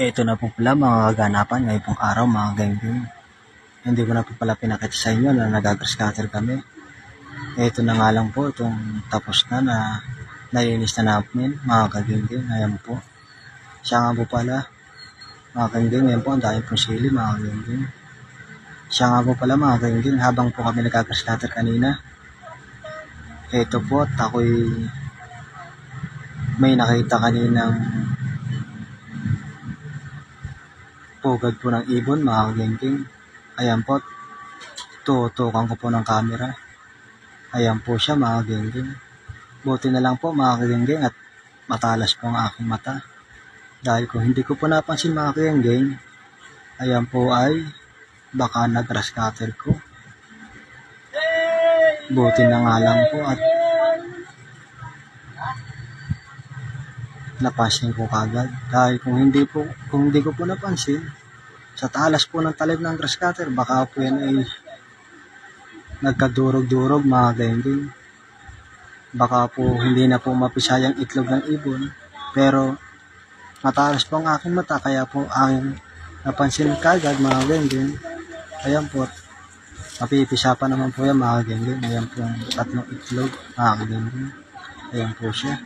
Ito na po pala mga kaganapan ngayong pong araw mga ganggeng. Hindi ko na po pala pinakita sa inyo na nagagrass-cutter kami. Ito na nga lang po itong tapos na nalinis na namin mga kaganggeng. Ayan po. Siya nga po pala mga kaganggeng. Ayan po ang dahil pong sili mga kaganggeng. Siya nga po pala mga kaganggeng habang po kami nagagrass-cutter kanina. Ito po at ako'y may nakita kaninang pugad po ng ibon mga kaganggeng. Ayan po, tutukan ko po ng camera. Ayan po siya mga kaganggeng. Buti na lang po mga kaganggeng at matalas po ang aking mata. Dahil kung hindi ko po napansin mga kaganggeng, ayan po ay baka nag-grass cutter ko. Buti na nga lang po at napansin ko kagad. Dahil kung hindi ko po napansin, sa talas po ng talim ng grass cutter, baka po yan ay nagkadurog-durog mga kaganggeng. Baka po hindi na po mapisayang itlog ng ibon. Pero matalas po ang aking mata, kaya po ang napansin kagad mga kaganggeng. Ayan po, mapipisa pa naman po yan mga kaganggeng. Ayan po ang tatlong itlog mga kaganggeng. Ayan po siya.